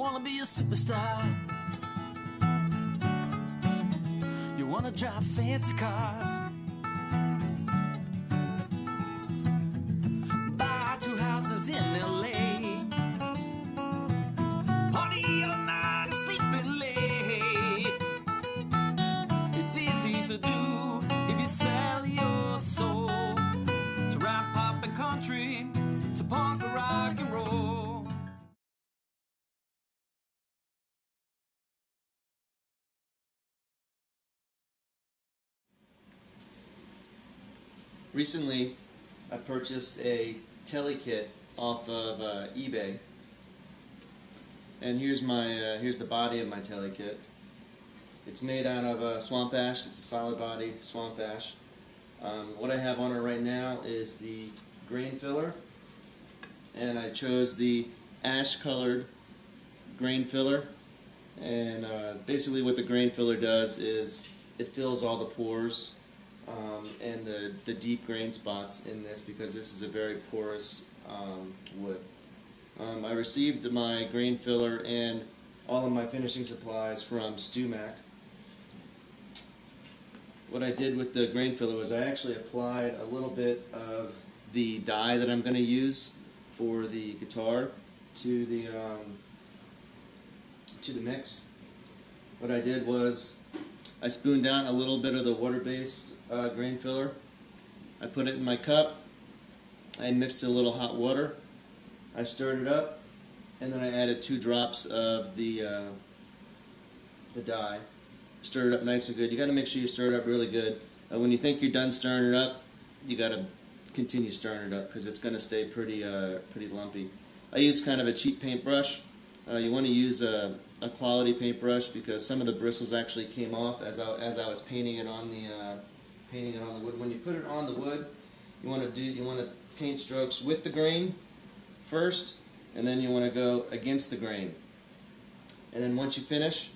wanna be a superstar. You wanna drive fancy cars. Buy 2 houses in LA. Party all night and sleeping late. It's easy to do if you sell your soul to rap, pop, and country, to punk or rock and roll. Recently, I purchased a Tele Kit off of eBay, and here's the body of my Tele Kit. It's made out of swamp ash. It's a solid body swamp ash. What I have on it right now is the grain filler, and I chose the ash-colored grain filler. And basically, what the grain filler does is it fills all the pores and the deep grain spots in this, because this is a very porous wood. I received my grain filler and all of my finishing supplies from StewMac. What I did with the grain filler was I actually applied a little bit of the dye that I'm going to use for the guitar to the mix. What I did was I spooned down a little bit of the water-based grain filler. I put it in my cup. I mixed a little hot water. I stirred it up, and then I added 2 drops of the dye. Stir it up nice and good. You got to make sure you stir it up really good. When you think you're done stirring it up, you got to continue stirring it up, because it's going to stay pretty lumpy. I use kind of a cheap paintbrush. You want to use a quality paintbrush, because some of the bristles actually came off as I was painting it on the wood. When you put it on the wood, you want to paint strokes with the grain first, and then you want to go against the grain. And then once you finish,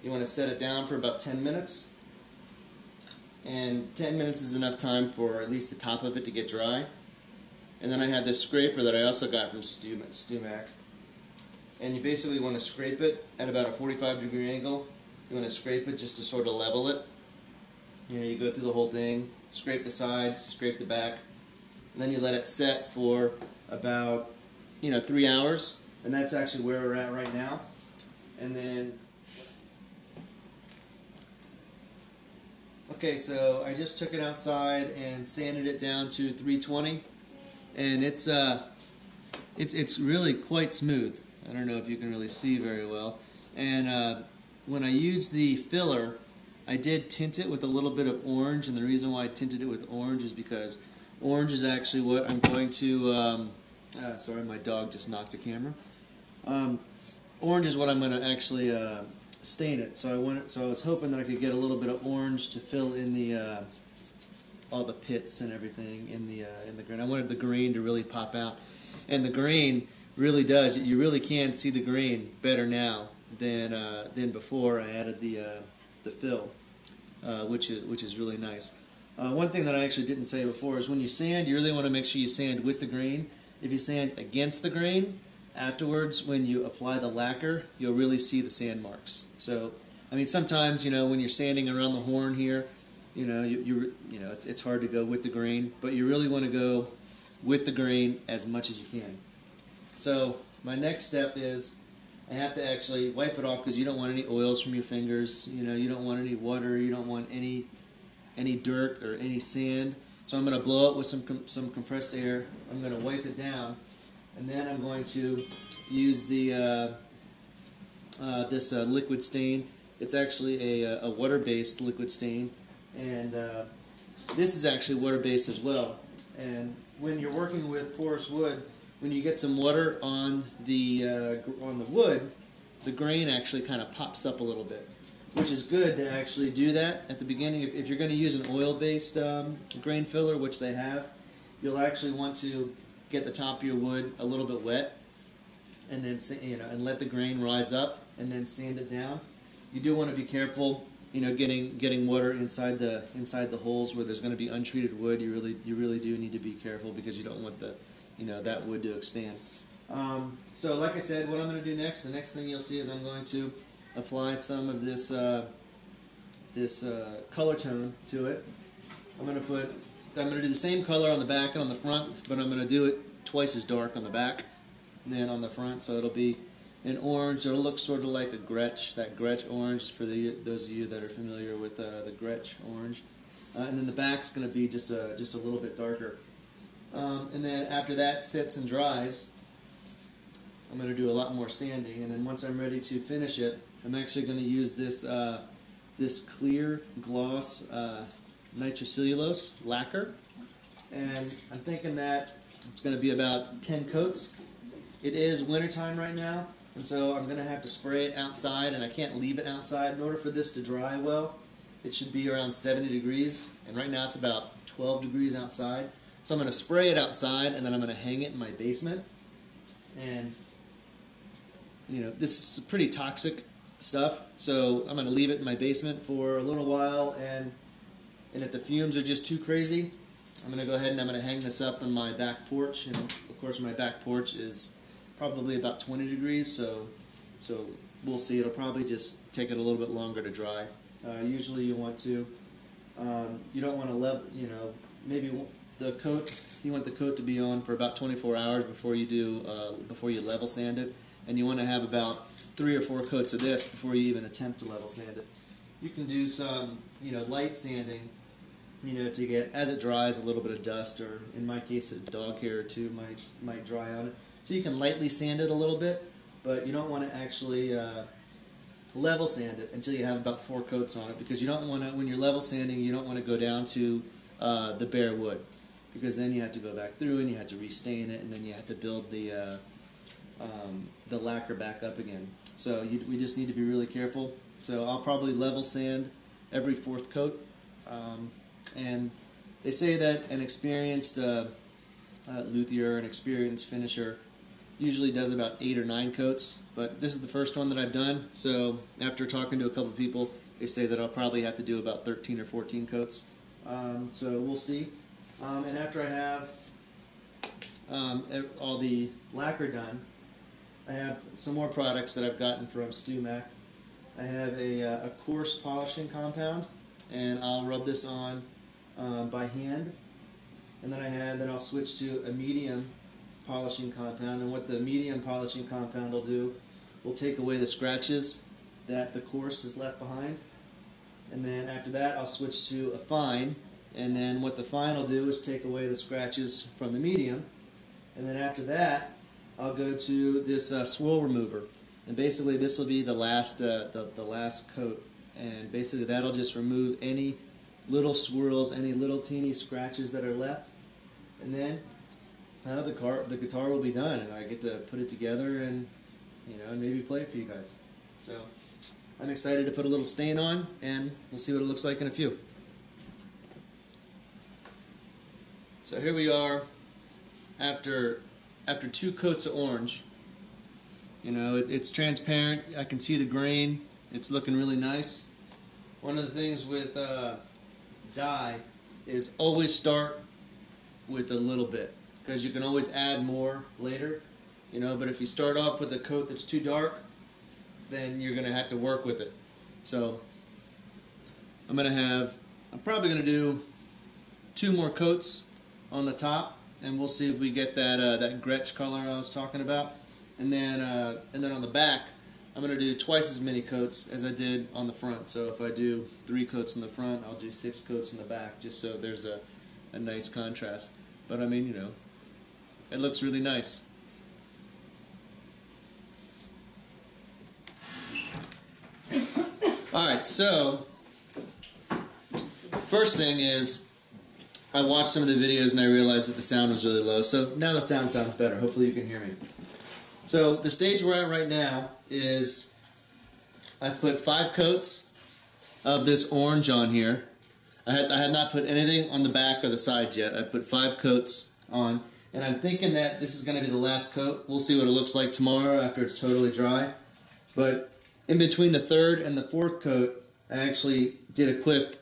you want to set it down for about 10 minutes. And 10 minutes is enough time for at least the top of it to get dry. And then I have this scraper that I also got from StewMac. And you basically want to scrape it at about a 45-degree angle. You want to scrape it just to sort of level it. You know, you go through the whole thing, scrape the sides, scrape the back, and then you let it set for about 3 hours. And that's actually where we're at right now. And then, okay, so I just took it outside and sanded it down to 320, and it's really quite smooth. I don't know if you can really see very well. And when I used the filler, I did tint it with a little bit of orange, and the reason why I tinted it with orange is because orange is actually what I'm going to sorry, my dog just knocked the camera. Orange is what I'm going to actually stain it. So I was hoping that I could get a little bit of orange to fill in the all the pits and everything in the grain. I wanted the grain to really pop out, and the grain really does. You really can see the grain better now than before I added the fill, which is really nice. One thing that I actually didn't say before is when you sand, you really want to make sure you sand with the grain. If you sand against the grain, afterwards, when you apply the lacquer, you'll really see the sand marks. So, I mean, sometimes when you're sanding around the horn here, it's hard to go with the grain, but you really want to go with the grain as much as you can. So, my next step is I have to actually wipe it off, because you don't want any oils from your fingers. You don't want any water. You don't want any dirt or any sand. So I'm going to blow it with some compressed air. I'm going to wipe it down, and then I'm going to use the this liquid stain. It's actually a water-based liquid stain, and this is actually water-based as well. And when you're working with porous wood, when you get some water on the wood, the grain actually kind of pops up a little bit, which is good to actually do that at the beginning. If you're going to use an oil-based grain filler, which they have, you'll actually want to get the top of your wood a little bit wet, and then and let the grain rise up, and then sand it down. You do want to be careful, getting water inside the holes where there's going to be untreated wood. You really do need to be careful, because you don't want that wood to expand. So like I said, what I'm going to do next, the next thing you'll see is I'm going to apply some of this color tone to it. I'm going to do the same color on the back and on the front, but I'm going to do it twice as dark on the back than on the front, so it'll be an orange. It'll look sort of like a Gretsch. That Gretsch orange is for those of you that are familiar with the Gretsch orange. And then the back's going to be just a little bit darker. And then after that sits and dries, I'm going to do a lot more sanding. And then once I'm ready to finish it, I'm actually going to use this clear gloss nitrocellulose lacquer. And I'm thinking that it's going to be about 10 coats. It is wintertime right now, and so I'm going to have to spray it outside, and I can't leave it outside. In order for this to dry well, it should be around 70 degrees, and right now it's about 12 degrees outside. So I'm going to spray it outside, and then I'm going to hang it in my basement. And, you know, this is pretty toxic stuff, so I'm going to leave it in my basement for a little while, and if the fumes are just too crazy, I'm going to go ahead and I'm going to hang this up on my back porch. And of course my back porch is probably about 20 degrees, so we'll see. It'll probably just take it a little bit longer to dry. Usually you want to, you don't want to level, you know, maybe the coat, you want the coat to be on for about 24 hours before you level sand it, and you want to have about 3 or 4 coats of this before you even attempt to level sand it. You can do some, you know, light sanding, you know, to get, as it dries, a little bit of dust, or in my case a dog hair or two might dry on it. So you can lightly sand it a little bit, but you don't want to actually level sand it until you have about 4 coats on it, because you don't want to, when you're level sanding, you don't want to go down to the bare wood, because then you have to go back through and you have to restain it, and then you have to build the lacquer back up again. So we just need to be really careful. So I'll probably level sand every 4th coat. And they say that an experienced luthier, an experienced finisher, usually does about 8 or 9 coats, but this is the first one that I've done, so after talking to a couple of people, they say that I'll probably have to do about 13 or 14 coats. So we'll see. And after I have all the lacquer done, I have some more products that I've gotten from StewMac. I have a coarse polishing compound, and I'll rub this on by hand, and then I'll switch to a medium polishing compound. And what the medium polishing compound will do, will take away the scratches that the coarse has left behind. And then after that, I'll switch to a fine, and then what the fine will do is take away the scratches from the medium. And then after that, I'll go to this swirl remover, and basically this will be the last coat, and basically that'll just remove any little swirls, any little teeny scratches that are left, and then the guitar will be done, and I get to put it together and, you know, maybe play it for you guys. So I'm excited to put a little stain on, and we'll see what it looks like in a few. So here we are after 2 coats of orange. You know, it's transparent. I can see the grain. It's looking really nice. One of the things with dye is always start with a little bit, because you can always add more later. You know, but if you start off with a coat that's too dark, then you're going to have to work with it. So I'm probably going to do 2 more coats on the top, and we'll see if we get that Gretsch color I was talking about. And then on the back, I'm going to do twice as many coats as I did on the front. So if I do 3 coats in the front, I'll do 6 coats in the back, just so there's a nice contrast. But I mean, you know, it looks really nice. Alright, so first thing is, I watched some of the videos and I realized that the sound was really low. So now the sound sounds better. Hopefully you can hear me. So the stage we're at right now is I've put 5 coats of this orange on here. I had not put anything on the back or the sides yet. I put 5 coats on, and I'm thinking that this is going to be the last coat. We'll see what it looks like tomorrow after it's totally dry. But in between the 3rd and the 4th coat, I actually did a quick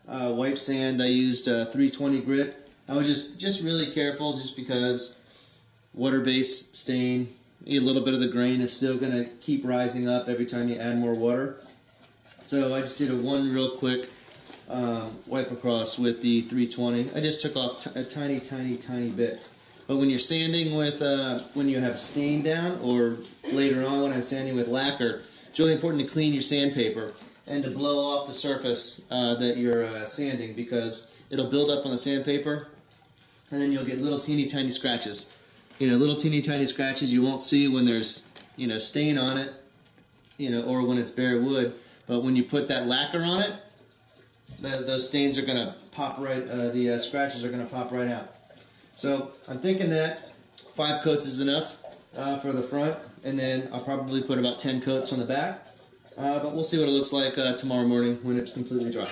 wipe sand. I used 320 grit. I was just really careful, just because water-based stain. A little bit of the grain is still going to keep rising up every time you add more water. So I just did one real quick wipe across with the 320. I just took off a tiny bit. But when you're sanding with, when you have stain down, or later on when I'm sanding with lacquer, it's really important to clean your sandpaper and to blow off the surface that you're sanding, because it'll build up on the sandpaper and then you'll get little teeny tiny scratches. Little teeny tiny scratches you won't see when there's, stain on it, or when it's bare wood. But when you put that lacquer on it, those stains are going to pop right, the scratches are going to pop right out. So I'm thinking that 5 coats is enough for the front, and then I'll probably put about 10 coats on the back. But we'll see what it looks like tomorrow morning when it's completely dry.